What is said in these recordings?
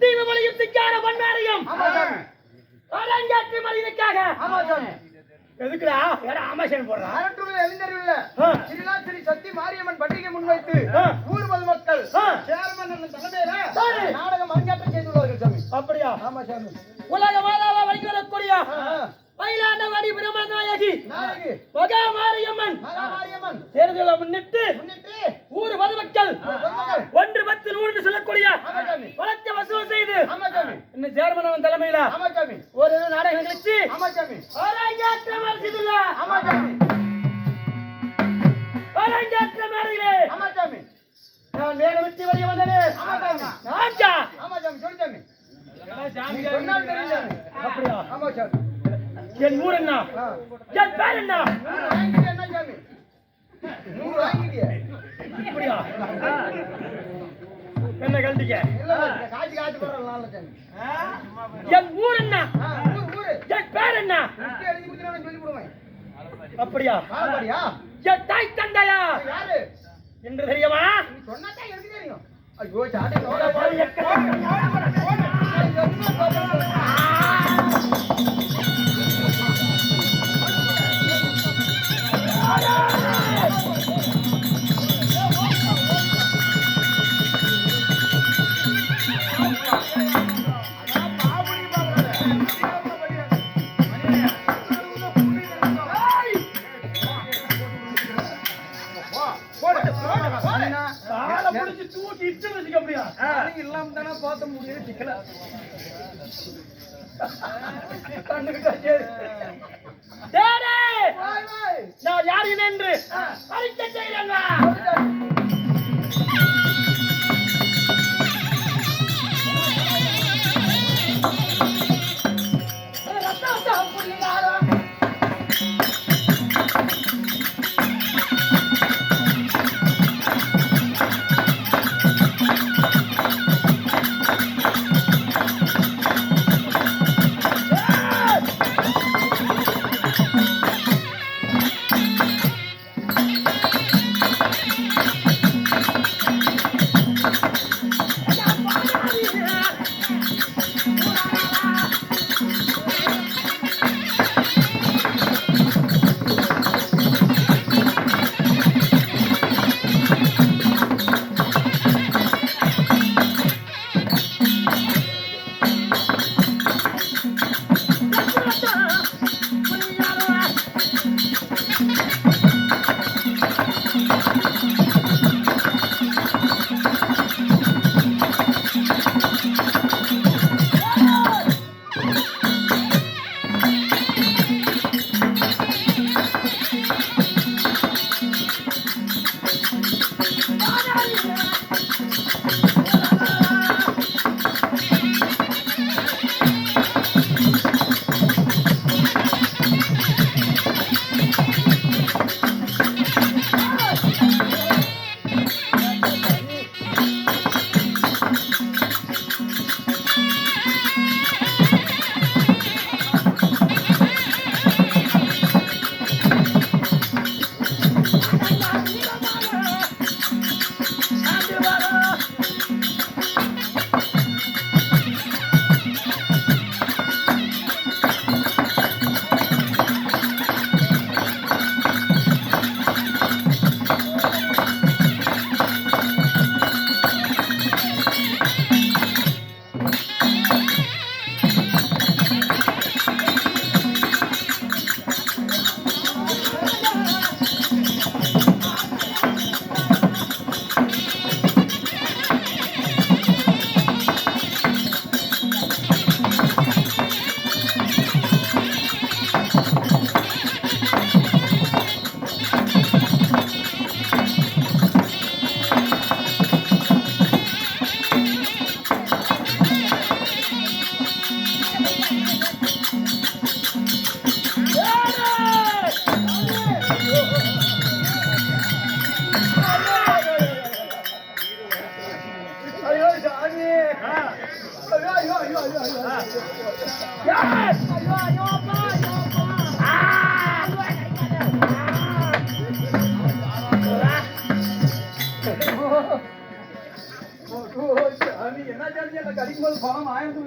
தீபமலையும் திக்கார பண்ணாரையும் அரங்கேற்று மனிதனுக்காக எதுக்குடா யாரா ஆமாசன் போடுறா அரட்டூர்ல எழுந்தறிவில்ல ஸ்ரீ சக்தி மாரியம்மன் பண்டிகை முன்வைத்து ஊர் பொதுமக்கள் சேர்மன் தலைமையில நாடகம் அரங்கேற்றம் செய்துள்ளார்கள் சாமி. அப்படியா? ஆமா சாமி. உலக மாதாவா வழங்கி வரக்கூடிய மயிலாண்டவாடி பிரம்மநாயகி மகா மாரியம்மன் தேர்தலை முன்னிட்டு ஊர் பொதுமக்கள் ஒன்று பத்து நூறு சொல்லக்கூடிய வழக்கை வசூல் செய்து இன்னும் சேர்மன் தலைமையில ஒரு நாடகம் நிகழ்ச்சி அரங்கேற்றம் செய்துள்ளார். அரங்கேற்ற மேடையிலே நான் வேலை விட்டு வெளியே வந்தேன். என் ஊர் என்ன? என் பேர் என்ன? என்ன கல்விக்க? என் ஊர் என்ன? என் பேர் என்ன? அப்படியா? என் தாய் தந்தையா என்று தெரியுமா? ஐயோ இல்லாம தானே பார்த்த முடியும் சிக்கல நான் யார் என்று அறிக்கை செய்கிறேன். சாமி ஐயோ ஐயோ ஐயோ ஐயோ ஐயோ யார்? ஐயோ ஐயோ அப்பா ஐயோ அப்பா சாமி என்ன சாமி என்ன கடிக்கும்போது பணம் ஆயிரத்து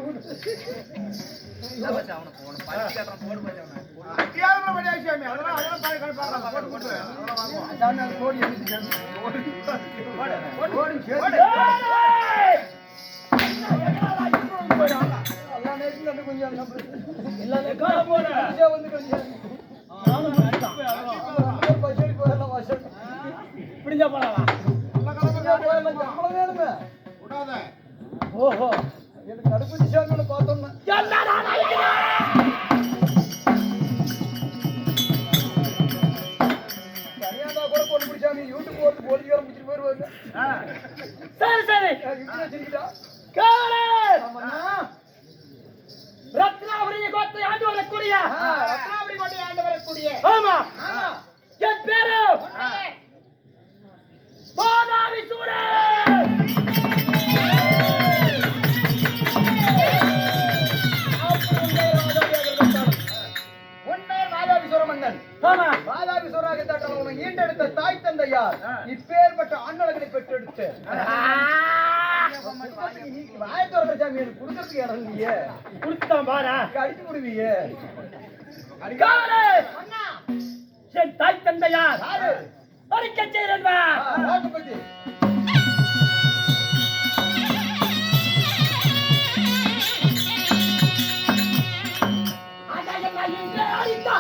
இப்படிஞ்சா போலாம். ஓஹோ எனக்கு தடுப்பூசி சாமி பார்த்தோம்னா என்னடா நினைக்கிறேன்? தனியாண்டா கூட கொண்டு பிடிச்சாமி யூடியூப் போட்டு போலீஸ்காரன் பிடிச்சிட்டு போயிருவாங்க சரி சரி யூடியூப் வச்சிருக்கா காவலே ஆமாண்ணா ரத்னாபுரிய கோட்டை ஆண்டு வரக்கூடிய ரத்னாபுரி கோட்டை ஆண்டு வரக்கூடிய ஆமா ஆமா என் பேரு பாதாவி சூரன். உண்மையில் மாதாபிசுர மன்னன் ஆமா மாதாபிசுராக தட்டால் உன்னை ஈண்டெடுத்த தாய் தந்தையார் இப்பேற்பட்ட ஆண்களை பெற்றெடுத்து வாயத்தோர சாமி எனக்கு கொடுக்கறதுக்கு இடம் இல்லையே குடுத்தான் பாரா அடிச்சு விடுவீங்க காவலே என் தாய் தந்தையார் யாரு அறிக்கை செய்கிறேன் வா. பத்தி அடங்கா இங்கே அடித்தா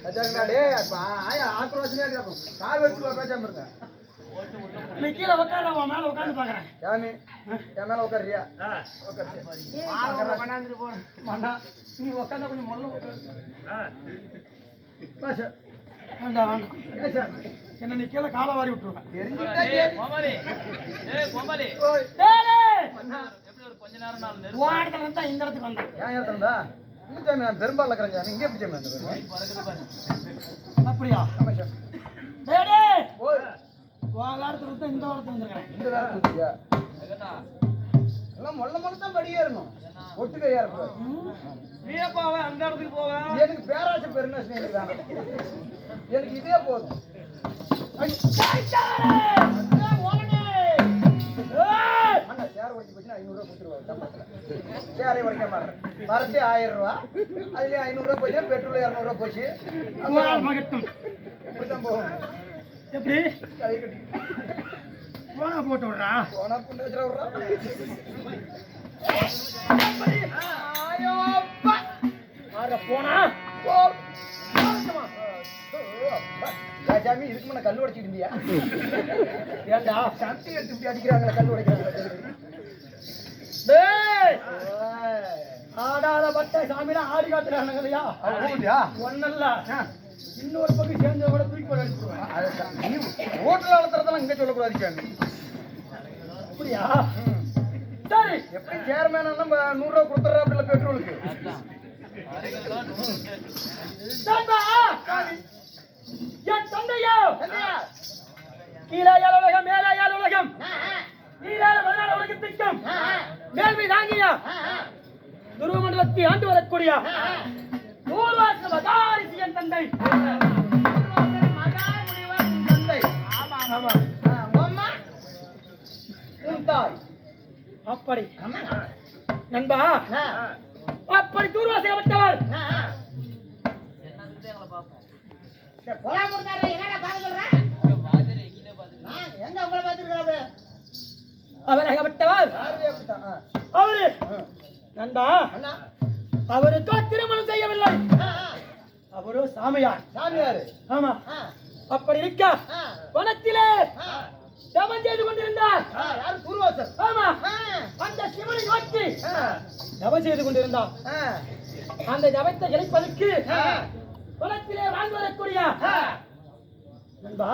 அதாங்கடா டேய் ஆயா ஆக்ரோஷமே கேக்கும் கால் வெச்சு பேசாம இருங்க நீ கீழே உட்கார அவன் மேல உட்கார்ந்து பாக்குறேன் யாமி என் மேல உட்காரியா உட்காந்து போ மண்ணா நீ உட்காந்தா கொஞ்சம் மொல்ல உட்காரு பாஷா வேண்டாம் என்ன நீ கீழே காலை வாரி விட்டுருவேன் கொஞ்ச நேரம் நாள் இந்த இடத்துக்கு வந்தேன் ஏன் இடத்துல நான் பெரும்பாலும் இருக்கிறேன் இங்கே பிடிச்சேன் அப்படியா ஆமா சார் டேடே ஓய் வாழாடுறது இந்த வாரத்துக்கு வந்திருக்கேன் இந்த வேலையா எல்லாம் மொல்ல மொல்ல தான் படியே இருக்கணும் ஒட்டுக்கையா இருக்கணும் நீ போவ அந்த இடத்துக்கு போவ எனக்கு பேராசை பெருநாசம் எனக்கு வேணாம் எனக்கு இதே போதும் அண்ணா சேர் உடைச்சு போச்சுன்னா 500 ரூபாய் கொடுத்துருவாங்க சேரை உடைக்க மாட்டேன் வரதே 1000 ரூபா அதுல 500 ரூபாய் போச்சு பெட்ரோல் 200 ரூபாய் போச்சு மகட்டும் இப்படிதான் போகும் எப்படி கை கட்டி போனா போட்டு விடுறா போனா புண்டு வச்சுட விடுறா போனா சாமி இதுக்கு முன்ன கல் உடைச்சிட்டு இருந்தியா ஏண்டா சட்டி எடுத்து இப்படி அடிக்கிறாங்களே கல் உடைக்கிறாங்க ஆடாத பட்டை சாமிலாம் ஆடி காத்துறாங்க இல்லையா ஒன்னல்ல இன்னொரு பக்கம் சேர்ந்து கூட தூக்கி போட அடிச்சுடுவேன் ஹோட்டல் வளர்த்துறதெல்லாம் இங்க சொல்லக்கூடாது சாமி அப்படியா சரி எப்படி சேர்மேன் நம்ம 100 ரூபாய் கொடுத்துறாப்புல பெட்ரோலுக்கு என் தந்தையோ கீழே ஏழு உலகம் மேலே ஏழு உலகம் நீரால 14 உலகத்திற்கும் மேல்மை தாங்கியா துருவமண்டலத்தை ஆண்டு வரக்கூடிய நூறுவாச மகாரிசி என் தந்தை அப்படி நண்பா அப்படி தூர்வாசைப்பட்டவர் அவர் அகப்பட்டவர் அவரு நண்பா அவருக்கோ திருமணம் செய்யவில்லை அவரோ சாமியார் ஆமா அப்படி இருக்க வனத்திலே தவம் செய்து கொண்டிருந்தார் ஆமா அந்த சிவனை நோக்கி தவம் செய்து கொண்டிருந்தார் அந்த தவத்தை இழைப்பதற்கு வனத்திலே வாழ்ந்து வரக்கூடிய நண்பா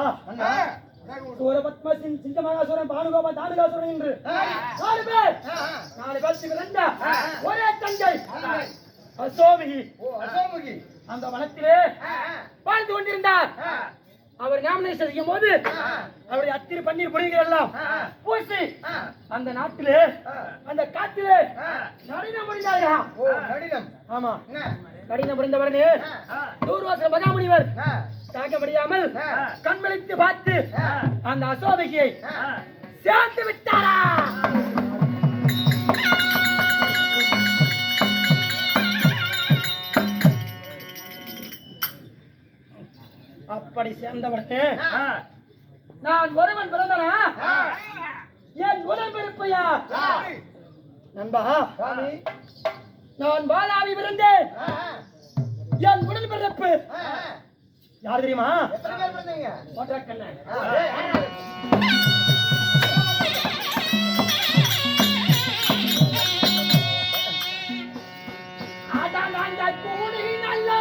சூரபத்மசின் சிங்கமகாசுரன் பானுகோபா தானுகாசுரன் என்று 4 பேர் 4 பேருக்கு விளந்த ஒரே தங்கை அசோமுகி அந்த வனத்திலே வாழ்ந்து கொண்டிருந்தார் அவர் நாமினேஷன் செய்யும் போது அவருடைய அத்திரி பன்னீர் புரிகள் எல்லாம் பூசி அந்த நாட்டிலே அந்த காட்டிலே நடினம் புரிந்தாயா ஆமா கடினம் புரிந்தவரனே நூறுவாசல் மகாமுனிவர் தாக்க முடியாமல் கண்மளித்து பார்த்து அந்த அசோதையை சேர்த்து விட்டாரா அப்படி சேர்ந்தவனே நான் ஒருவன் பிறந்தனா என் உடன்பிறப்பையா நண்பா நான் பாலாவி பிறந்தேன் என் உடன்பிறப்பு யார் தெரியுமா மோட்டக்கண்ணன் அதான் நாங்கள் கூடி நல்லா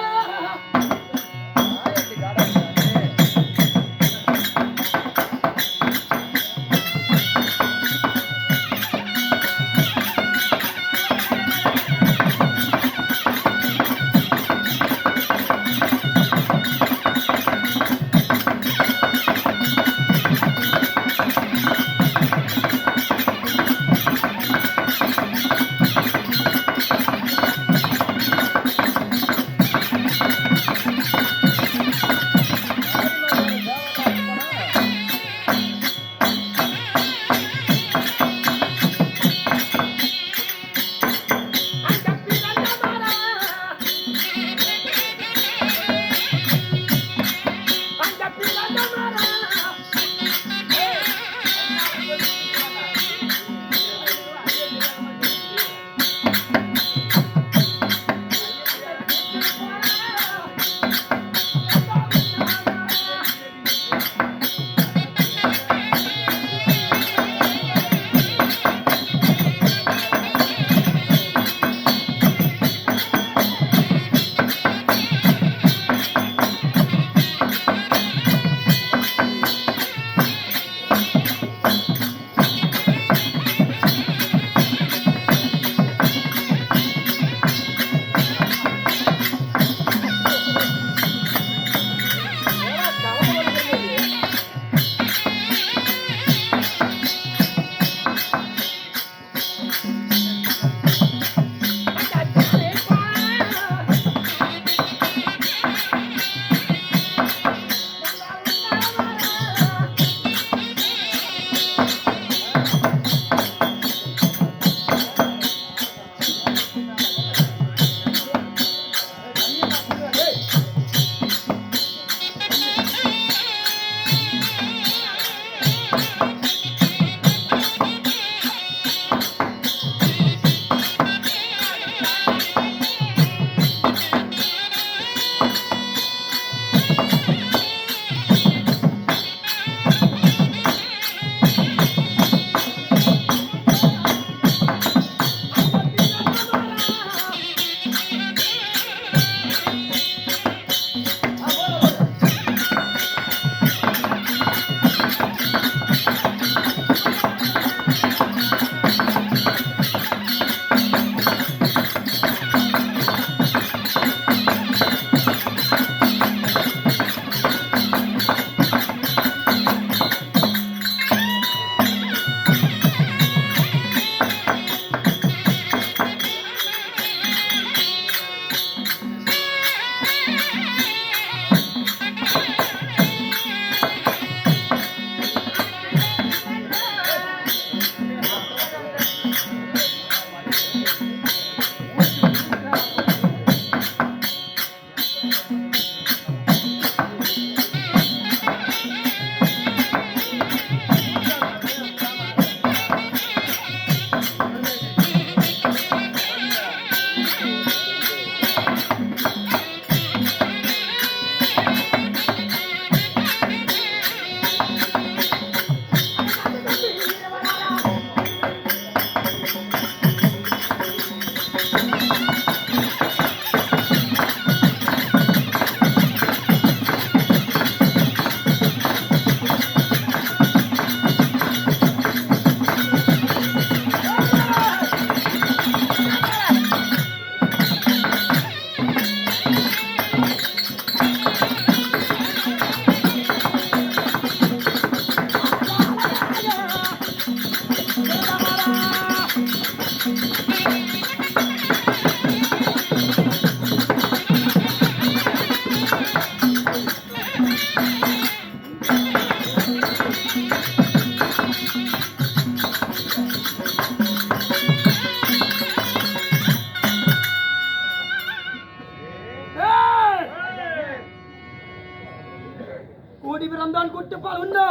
கூடி பிறந்தான் குட்டுப்பால் உண்டோ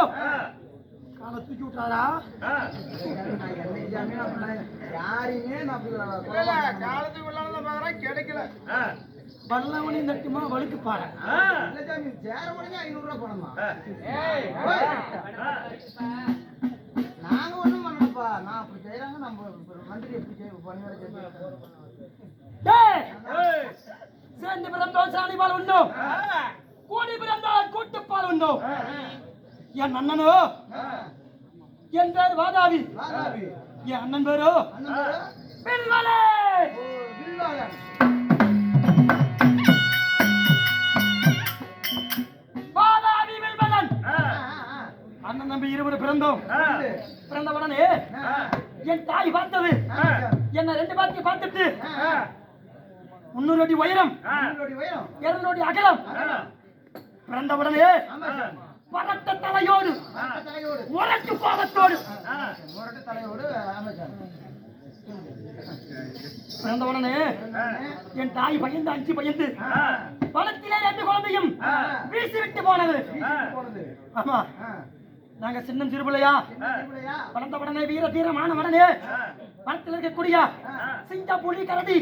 காலை தூக்கி விட்டாரா யாரையுமே நான் காலத்துக்கு உள்ளாத பாக்குறேன் கிடைக்கல. வல்லவனி நட்டுமா வழுக்கு பாரு இல்ல சாமி சேர முடிஞ்ச 500 ரூபாய் பணமா நாங்க ஒண்ணும் பண்ணலப்பா. நான் அப்படி செய்யறாங்க நம்ம மந்திரி எப்படி பண்ணுவாரு சேர்ந்து பிறந்தோம் சாணிபால் உண்டோ கூடி பிறந்தால் கூட்டுப்பால் உண்டோ என் அண்ணனோ என் பேர் வாதாவி என் அண்ணன் பேரோ பில்வலே வாதாவி பில்வலன் அண்ணன் நம்பி இருவர் பிறந்தோம். பிறந்த உடனே என் தாய் பார்த்தது என்ன 2 பாத்தி பார்த்துட்டு 300 அடி உயரம் 200 அடி அகலம் பிறந்த உடனே பரட்ட தலையோடு முரட்டு கோபத்தோடு பிறந்த உடனே என் தாய் பயந்து அஞ்சு பயந்து பணத்திலே 2 குழந்தையும் வீசிவிட்டு போனது. ஆமா நாங்க சின்ன சிறுபிள்ளையா பிறந்த உடனே வீர தீரமான உடனே பணத்தில் இருக்கக்கூடிய சிங்க புலி கரடி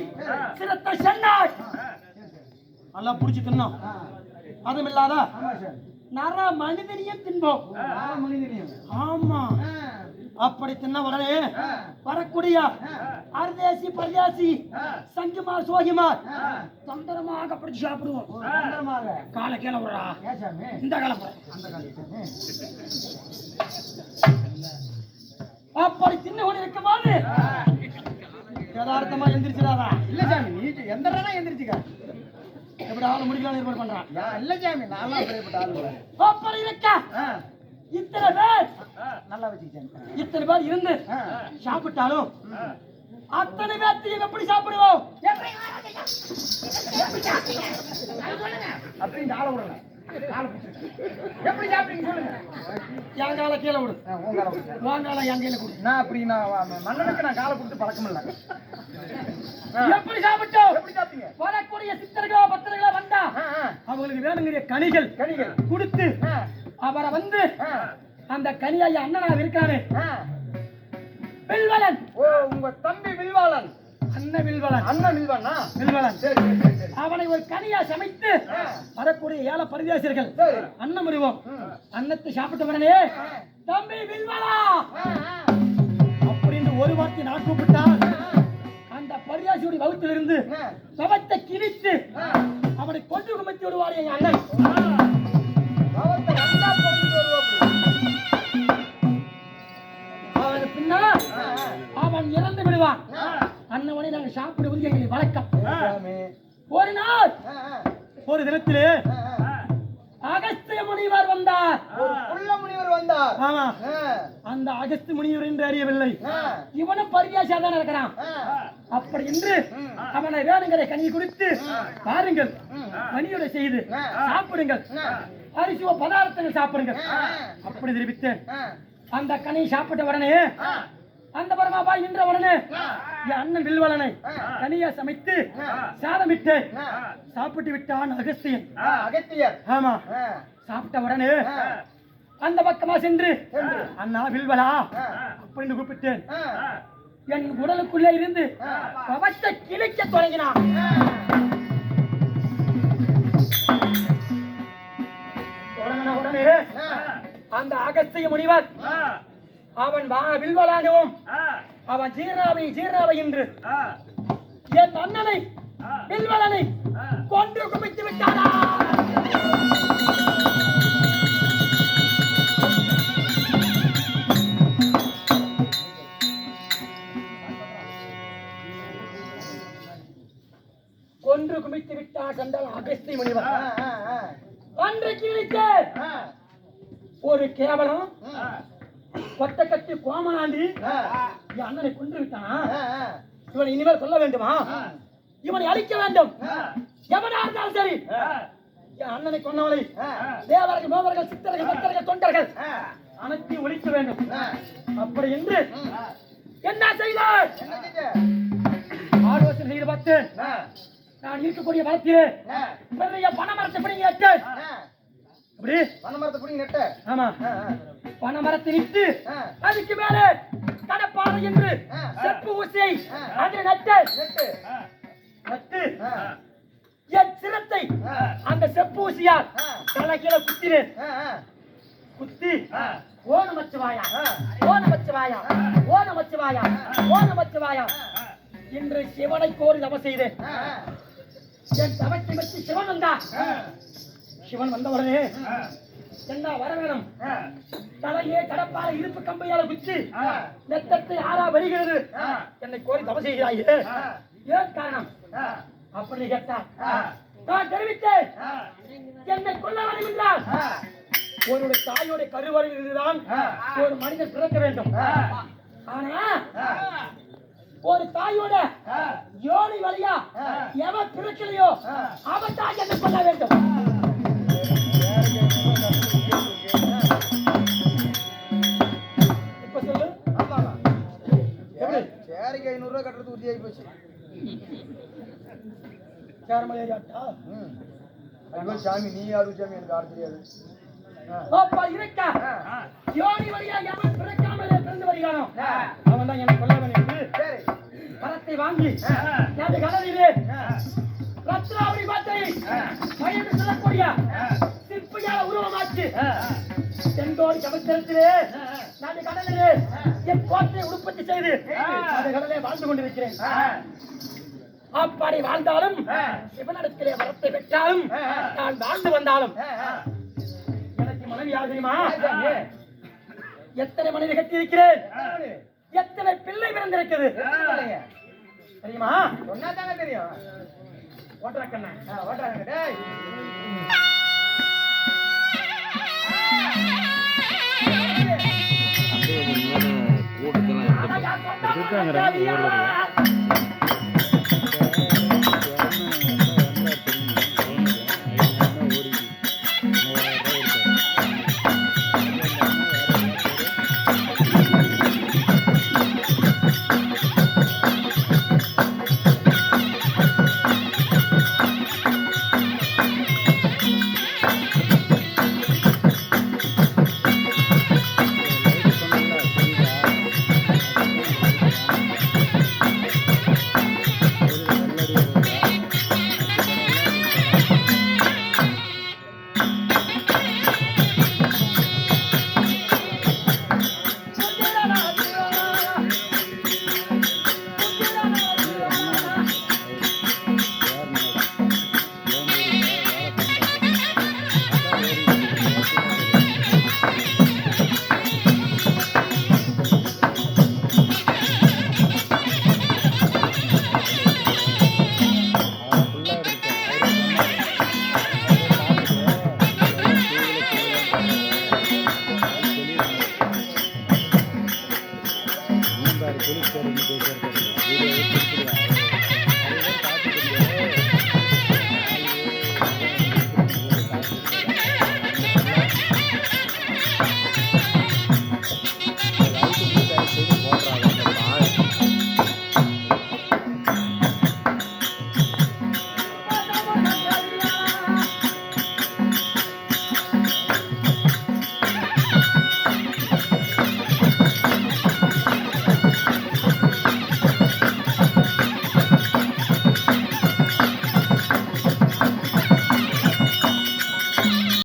சிரத்த சென்னாய் எல்லாம் புடிச்சு தின்னோம். அதுவும் இல்லாத நர மனிதனையும் தின்போம். ஆமா அப்படி தின்ன உடனே வரக்கூடிய அர்தேசி பர்யாசி சங்கிமார் சோகிமார் தந்திரமாக பிடிச்சு சாப்பிடுவோம். காலை கீழே விடுறா இந்த காலம் அப்படி தின்ன கொண்டு இருக்கும்போது யதார்த்தமா எந்திரிச்சிடாதா? இல்ல சாமி நீ எந்த எந்திரிச்சுக்க எப்படி ஆளு முடிக்கலாம் ஏற்பாடு பண்றான். இல்ல சாமி நான்லாம் அப்படிப்பட்ட ஆளு அப்படி இருக்க இத்தனை பேர் நல்லா வச்சுக்கிட்டேன். இத்தனை பேர் இருந்து சாப்பிட்டாலும் அத்தனை பேர்த்தையும் எப்படி சாப்பிடுவோம்? அப்படின்னு ஆள விடல எப்படி சாப்பிட்டீங்க சொல்லுங்க. என் காலை கீழே விடு உன் காலை என் கையில கொடு. நான் அப்படி நான் மன்னனுக்கு நான் காலை கொடுத்து பழக்கம் இல்லை. எப்படி சாப்பிட்டோம்? எப்படி சாப்பிட்டீங்க? வரக்கூடிய சித்தர்களோ பக்தர்களோ வந்தா அவங்களுக்கு வேணுங்கிற கனிகள் கொடுத்து அவரை வந்து அந்த கனியாய அண்ணனா இருக்காரு வில்வலன். ஓ உங்க தம்பி வில்வாளன். அண்ணன் வில்வலன். அண்ணன் வில்வானா? வில்வலன். சரி சரி சரி. அவனை ஒரு கனியா சமைத்து வரக்கூடிய ஏழை பரிதேசர்கள் அன்னம் விடுவோம். அன்னத்தை சாப்பிட்ட உடனே தம்பி வில்வலா அப்படின்னு ஒரு வார்த்தை நான் கூப்பிட்டால் அந்த பரியாசியுடைய வகுத்திலிருந்து சவத்தை கிழித்து அவனை கொண்டு குமைத்து விடுவார் என் அண்ணன். அவனுக்கு பின்னா அவன் இறந்து விடுவான். அண்ணவனை நாங்கள் சாப்பிடுவது எங்களுக்கு வழக்கம். ஒரு நாள் ஒரு தினத்திலே அகஸ்திய முனிவர் வந்தார். முனிவர் வந்தார். ஆமா அந்த அகஸ்திய முனிவர் என்று அறியவில்லை. இவனும் பரியாசியா தான் இருக்கிறான். அப்படி என்று அவனை வேணுங்கிற கனியை கொடுத்து பாருங்கள், கனியோட செய்து சாப்பிடுங்கள், அரிசியோ பதார்த்தங்கள் சாப்பிடுங்கள் அப்படி தெரிவித்தேன். அந்த கனியை சாப்பிட்ட உடனே அந்த பரமாபா என்ற உடனே என் அண்ணன் வில்வலனை கனியா சமைத்து சாதமிட்டு சாப்பிட்டு விட்டான் அகஸ்தியன். அகத்தியர். ஆமா, சாப்பிட்ட உடனே அந்த பக்கமா சென்று அண்ணா வில்வலா அப்படின்னு கூப்பிட்டேன். என் உடலுக்குள்ளே இருந்து கவச்ச கிழிக்க தொடங்கினான். உடனே அந்த அகஸ்திய முனிவர் அவன் வில்வலாகவும் அவன் ஜீர்ணாவை என்று என் அண்ணனை வில்வலனை கொன்று குவித்து விட்டாரா. கொன்று குவித்து விட்டார் கண்டால் அகஸ்திய முனிவர். அன்றைக்கு ஒரு கேவலம் கொட்ட கட்டி கோமலாண்டி என் அண்ணனை கொன்று விட்டானா. இவனை இனிமேல் சொல்ல வேண்டுமா? இவனை அழிக்க வேண்டும். எவனா இருந்தாலும் சரி, என் அண்ணனை கொன்னவனை தேவர்கள் மோவர்கள் சித்தர்கள் பக்தர்கள் தொண்டர்கள் அனைத்தையும் ஒழிக்க வேண்டும். அப்படி என்று என்ன செய்தார்? ஆலோசனை செய்து பார்த்தேன். நான் இருக்கக்கூடிய வளர்த்தியே பெரிய பணமரத்தை பிடிங்க எட்டேன். அப்படி பணமரத்தை பிடிங்க நெட்ட. ஆமா, பணமரத்தை நிட்டு அதுக்கு மேலே கடப்பாறை என்று செப்பு ஊசியை அதில் நட்டு என் சிரத்தை அந்த செப்பு ஊசியால் தலைக்கீழ குத்தினேன். குத்தி ஓ நமச்சிவாயா, ஓ நமச்சிவாயா, ஓ நமச்சிவாயா, ஓ நமச்சிவாயா என்று சிவனை கோரி தவ செய்தேன். என் தவத்தை வச்சு சிவன் வந்தான். சிவன் வந்தவுடனே என்ன வர வேணும்? தலையே கடப்பாறை இருப்பு கம்பையால குச்சி நெத்தத்தை ஆறா வருகிறது. என்னை கோரி தவ செய்கிறாயே, ஏன் காரணம் அப்படி கேட்டார். நான் தெரிவித்தேன், என்னை கொல்ல வேண்டும் என்றால் ஒரு தாயோட கருவறையில் இருந்துதான் ஒரு மனிதன் பிறக்க வேண்டும். ஆனா ஒரு தாயோட யோனி வழியா எவன் பிறக்கலையோ அவன் தான் என்னை கொல்ல வேண்டும். இப்ப சொல்லு. சேரிக்கு 500 ரூபாய் கட்டுறது உறுதி ஆகி போச்சு. சாமி நீ ஆடு சாமி, எனக்கு ஆடு தெரியாது. யோனி வழியா எவன் பிறக்காமலே பிறந்து வருகிறானோ அவன் தான் என்னை கொல்ல வேண்டும் என்று பணத்தை வாங்கி எனது கடலிலே ரத்னாவளி பாத்தை பயந்து செல்லக்கூடிய சிற்பியால உருவமாச்சு தென்கோடி சமுத்திரத்திலே நான் கடலிலே என் கோட்டையை உற்பத்தி செய்து அந்த கடலே வாழ்ந்து கொண்டிருக்கிறேன். அப்படி வாழ்ந்தாலும் சிவனிடத்திலே வரத்தை பெற்றாலும் நான் வாழ்ந்து வந்தாலும் எனக்கு மனைவி யார் தெரியுமா? எத்தனை மனைவி கட்டி இருக்கிறேன், எத்தனை பிள்ளை பிறந்திருக்குது தெரியுமா? சொன்னா தானே தெரியும். ஓட்டரக்கண்ணா ஓட்டுறாங்க. டேய் கூட்டத்தெல்லாம்